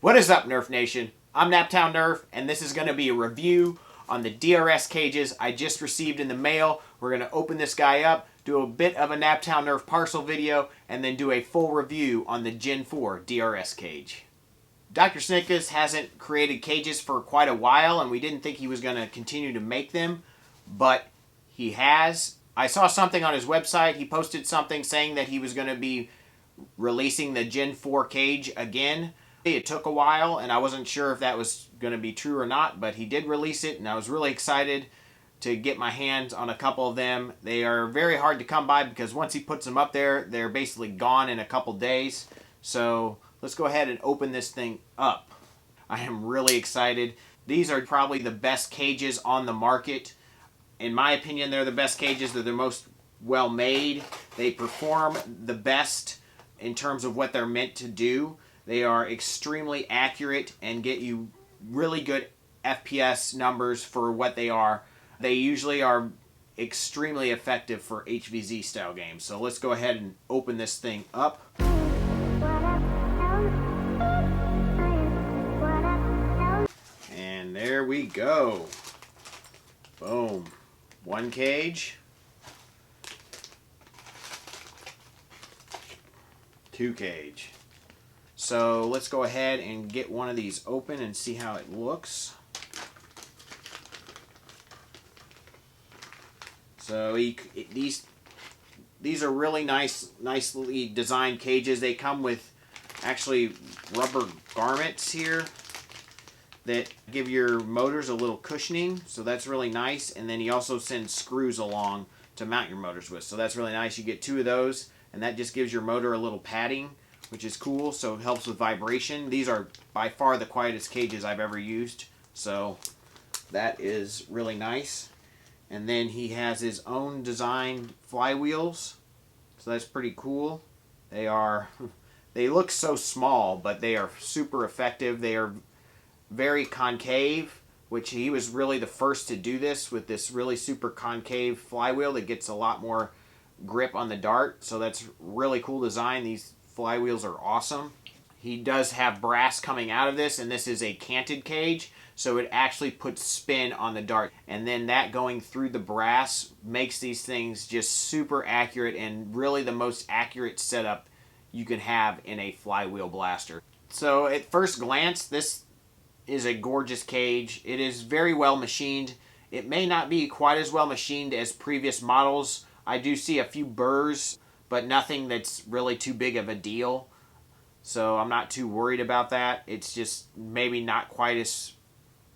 What is up, Nerf Nation? I'm Naptown Nerf, and this is going to be a review on the DRS cages I just received in the mail. We're going to open this guy up, do a bit of a Naptown Nerf parcel video, and then do a full review on the Gen 4 DRS cage. Dr. Snickus hasn't created cages for quite a while, and we didn't think he was going to continue to make them, but he has. I saw something on his website. He posted something saying that he was going to be releasing the Gen 4 cage again. It took a while, and I wasn't sure if that was going to be true or not, but he did release it, and I was really excited to get my hands on a couple of them. They are very hard to come by because once he puts them up there, they're basically gone in a couple days. So let's go ahead and open this thing up. I am really excited. These are probably the best cages on the market. In my opinion, they're the best cages. They're the most well made. They perform the best in terms of what they're meant to do. They are extremely accurate and get you really good FPS numbers for what they are. They usually are extremely effective for HVZ style games. So let's go ahead and open this thing up. And there we go. Boom. One cage. Two cage. So let's go ahead and get one of these open and see how it looks. So these are really nicely designed cages. They come with actually rubber garments here that give your motors a little cushioning, so that's really nice. And then he also sends screws along to mount your motors with, so that's really nice. You get two of those, and that just gives your motor a little padding, which is cool, so it helps with vibration. These are by far the quietest cages I've ever used, so that is really nice. And then he has his own design flywheels, so that's pretty cool. They look so small, but they are super effective. They are very concave, which he was really the first to do this with this really super concave flywheel that gets a lot more grip on the dart, so that's really cool design. These flywheels are awesome. He does have brass coming out of this, and this is a canted cage, so it actually puts spin on the dart, and then that going through the brass makes these things just super accurate and really the most accurate setup you can have in a flywheel blaster. So at first glance, this is a gorgeous cage. It is very well machined. It may not be quite as well machined as previous models. I do see a few burrs, but nothing that's really too big of a deal. So I'm not too worried about that. It's just maybe not quite as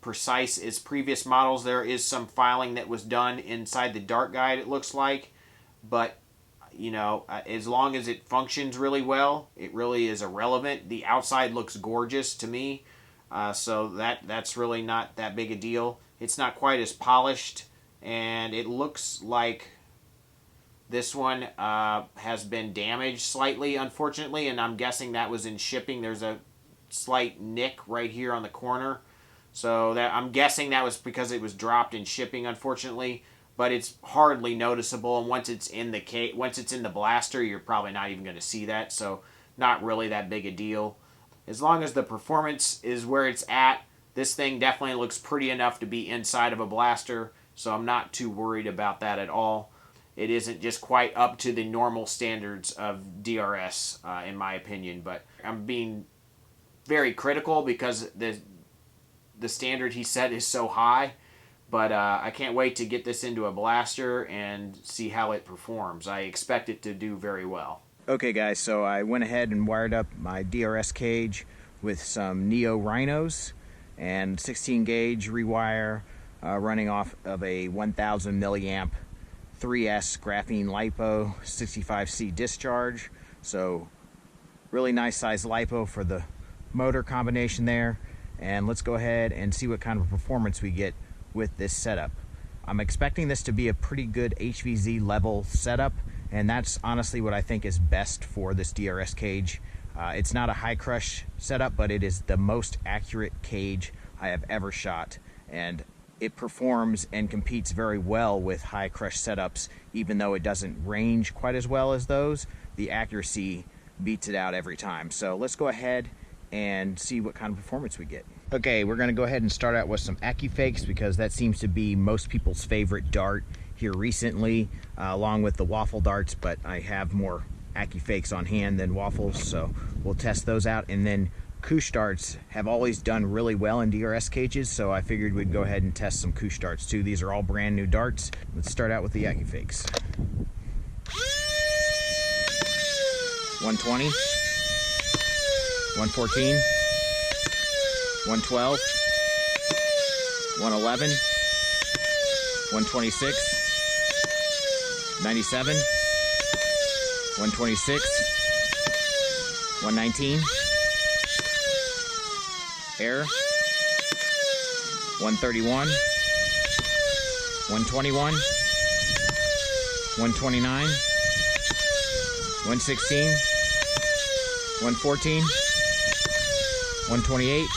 precise as previous models. There is some filing that was done inside the dart guide, it looks like. But, you know, as long as it functions really well, it really is irrelevant. The outside looks gorgeous to me. So that's really not that big a deal. It's not quite as polished, and it looks like this one has been damaged slightly, unfortunately, and I'm guessing that was in shipping. There's a slight nick right here on the corner, so that I'm guessing that was because it was dropped in shipping, unfortunately. But it's hardly noticeable, and once it's in the blaster, you're probably not even going to see that. So not really that big a deal. As long as the performance is where it's at, this thing definitely looks pretty enough to be inside of a blaster, so I'm not too worried about that at all. It isn't just quite up to the normal standards of DRS, in my opinion, but I'm being very critical because the standard he set is so high. But I can't wait to get this into a blaster and see how it performs. I expect it to do very well. Okay guys, so I went ahead and wired up my DRS cage with some Neo Rhinos and 16 gauge rewire running off of a 1000 milliamp 3S graphene LiPo 65C discharge. So really nice size LiPo for the motor combination there. And let's go ahead and see what kind of performance we get with this setup. I'm expecting this to be a pretty good HVZ level setup, and that's honestly what I think is best for this DRS cage. It's not a high crush setup, but it is the most accurate cage I have ever shot, and it performs and competes very well with high crush setups. Even though it doesn't range quite as well as those, the accuracy beats it out every time. So let's go ahead and see what kind of performance we get. Okay, we're going to go ahead and start out with some AccuFakes because that seems to be most people's favorite dart here recently, along with the waffle darts, but I have more AccuFakes on hand than waffles, so we'll test those out. And then Koosh darts have always done really well in DRS cages, so I figured we'd go ahead and test some Koosh darts too. These are all brand new darts. Let's start out with the AccuFakes. 120, 114, 112, 111, 126, 97, 126, 119, error, 131, 121, 129, 116, 114, 128,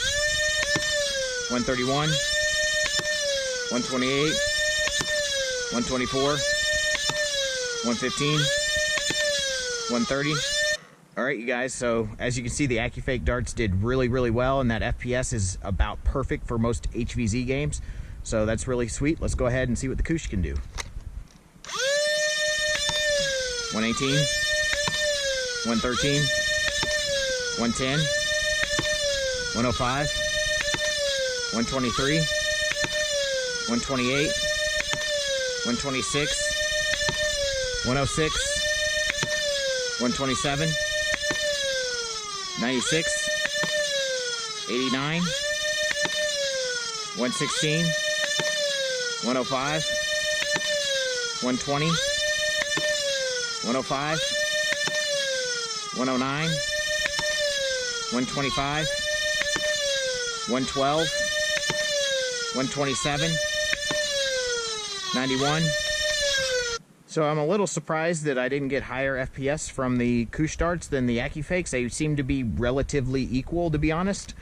131, 128, 124, 115, 130. All right, you guys, so as you can see, the AccuFake darts did really, really well, and that FPS is about perfect for most HVZ games. So that's really sweet. Let's go ahead and see what the Koosh can do. 118, 113, 110, 105, 123, 128, 126, 106, 127, 96, 89, 116, 105, 120, 105, 109, 125, 112, 127, 91. So I'm a little surprised that I didn't get higher FPS from the Koosh darts than the AccuFakes. They seem to be relatively equal, to be honest.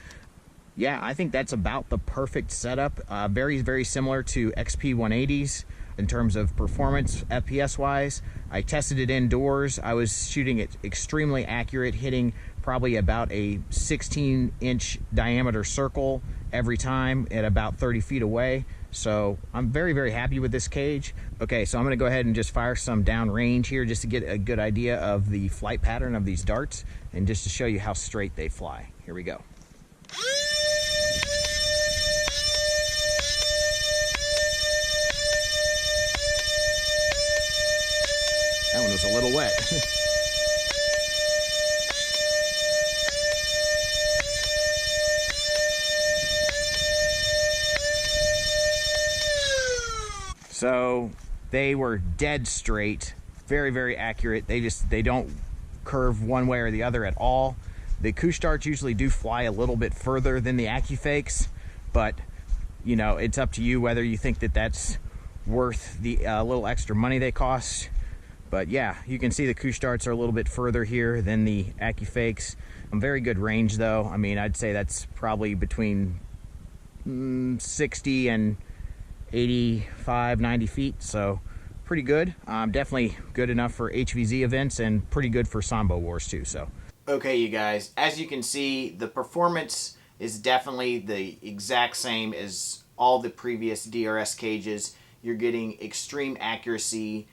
Yeah, I think that's about the perfect setup. Very, very similar to XP 180s in terms of performance, FPS-wise. I tested it indoors. I was shooting it extremely accurate, hitting probably about a 16-inch diameter circle every time at about 30 feet away. So I'm very, very happy with this cage. Okay, so I'm going to go ahead and just fire some downrange here just to get a good idea of the flight pattern of these darts and just to show you how straight they fly. Here we go. That one was a little wet. So they were dead straight, very, very accurate. They don't curve one way or the other at all. The Koosh darts usually do fly a little bit further than the AccuFakes, but you know, it's up to you whether you think that that's worth the little extra money they cost. But yeah, you can see the Koosh darts are a little bit further here than the AccuFakes. Very good range though. I mean, I'd say that's probably between 60 and 85, 90 feet, so pretty good. Definitely good enough for HVZ events and pretty good for Sambo Wars too. So okay, you guys, as you can see, the performance is definitely the exact same as all the previous DRS cages. You're getting extreme accuracy,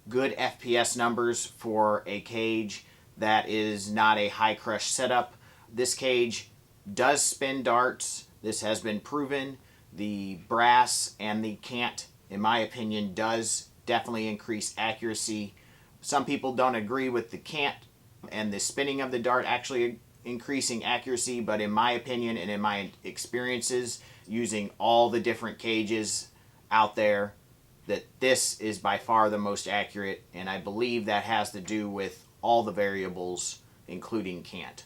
good FPS numbers for a cage that is not a high crush setup. This cage does spin darts. This has been proven. The brass and the cant, in my opinion, does definitely increase accuracy. Some people don't agree with the cant and the spinning of the dart actually increasing accuracy, but in my opinion and in my experiences using all the different cages out there, that this is by far the most accurate, and I believe that has to do with all the variables, including cant.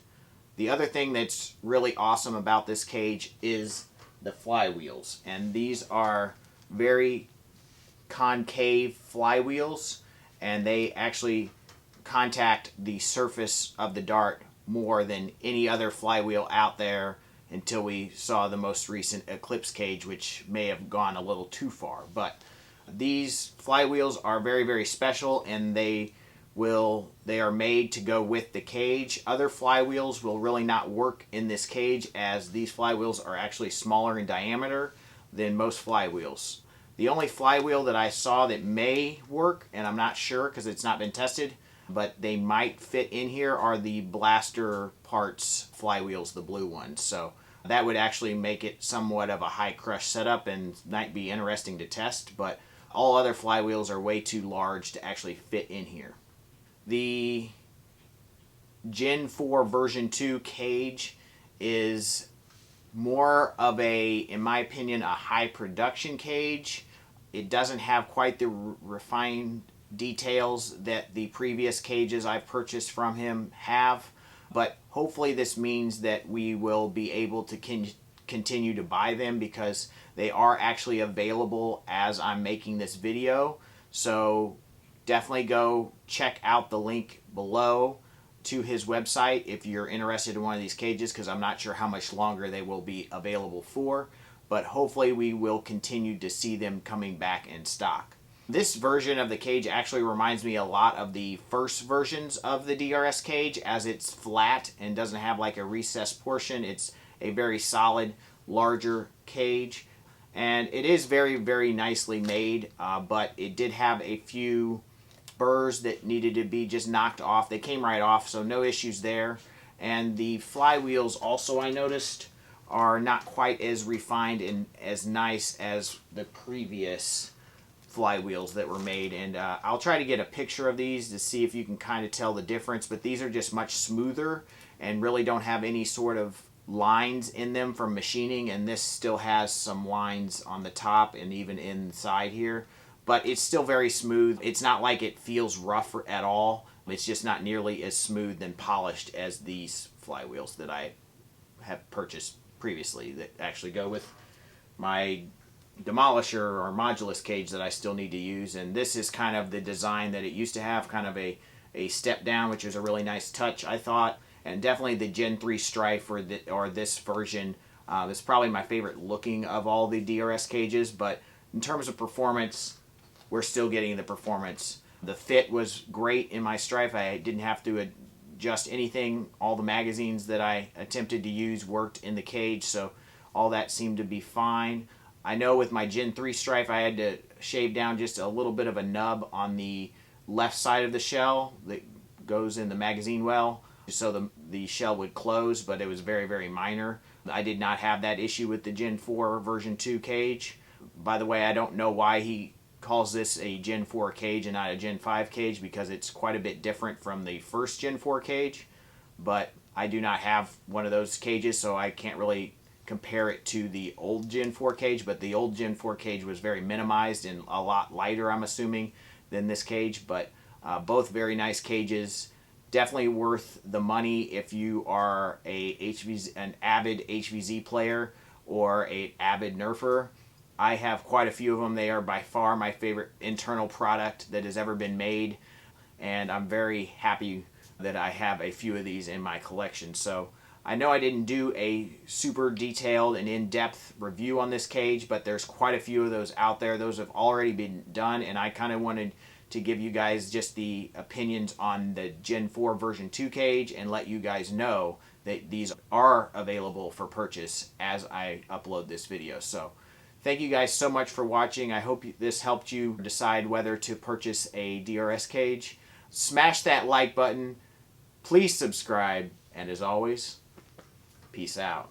The other thing that's really awesome about this cage is the flywheels, and these are very concave flywheels, and they actually contact the surface of the dart more than any other flywheel out there until we saw the most recent Eclipse cage, which may have gone a little too far. But these flywheels are very, very special, and they they are made to go with the cage. Other flywheels will really not work in this cage, as these flywheels are actually smaller in diameter than most flywheels. The only flywheel that I saw that may work, and I'm not sure because it's not been tested, but they might fit in here, are the Blaster Parts flywheels, the blue ones. So that would actually make it somewhat of a high crush setup and might be interesting to test, but all other flywheels are way too large to actually fit in here. The Gen 4 version 2 cage is more of a, in my opinion, a high production cage. It doesn't have quite the refined details that the previous cages I've purchased from him have, but hopefully this means that we will be able to continue to buy them, because they are actually available as I'm making this video. So definitely go check out the link below to his website if you're interested in one of these cages, because I'm not sure how much longer they will be available for, but hopefully we will continue to see them coming back in stock. This version of the cage actually reminds me a lot of the first versions of the DRS cage, as it's flat and doesn't have like a recessed portion. It's a very solid, larger cage, and it is very, very nicely made, but it did have a few burrs that needed to be just knocked off. They came right off, so no issues there. And the flywheels also, I noticed, are not quite as refined and as nice as the previous flywheels that were made. And I'll try to get a picture of these to see if you can kind of tell the difference, but these are just much smoother and really don't have any sort of lines in them from machining, and this still has some lines on the top and even inside here, but it's still very smooth. It's not like it feels rough at all. It's just not nearly as smooth and polished as these flywheels that I have purchased previously that actually go with my demolisher or modulus cage that I still need to use. And this is kind of the design that it used to have, kind of a step down, which is a really nice touch, I thought. And definitely the Gen 3 Stryfe or this version is probably my favorite looking of all the DRS cages, but in terms of performance, we're still getting the performance. The fit was great in my Stryfe. I didn't have to adjust anything. All the magazines that I attempted to use worked in the cage, so all that seemed to be fine. I know with my Gen 3 Stryfe, I had to shave down just a little bit of a nub on the left side of the shell that goes in the magazine well, so the shell would close, but it was very, very minor. I did not have that issue with the Gen 4 version 2 cage. By the way, I don't know why he calls this a Gen 4 cage and not a Gen 5 cage, because it's quite a bit different from the first Gen 4 cage, but I do not have one of those cages, so I can't really compare it to the old Gen 4 cage, but the old Gen 4 cage was very minimized and a lot lighter, I'm assuming, than this cage, but both very nice cages. Definitely worth the money if you are an avid HVZ player or an avid nerfer. I have quite a few of them. They are by far my favorite internal product that has ever been made, and I'm very happy that I have a few of these in my collection. So I know I didn't do a super detailed and in-depth review on this cage, but there's quite a few of those out there. Those have already been done, and I kind of wanted to give you guys just the opinions on the Gen 4 version 2 cage and let you guys know that these are available for purchase as I upload this video. So thank you guys so much for watching. I hope this helped you decide whether to purchase a DRS cage. Smash that like button. Please subscribe. And as always, peace out.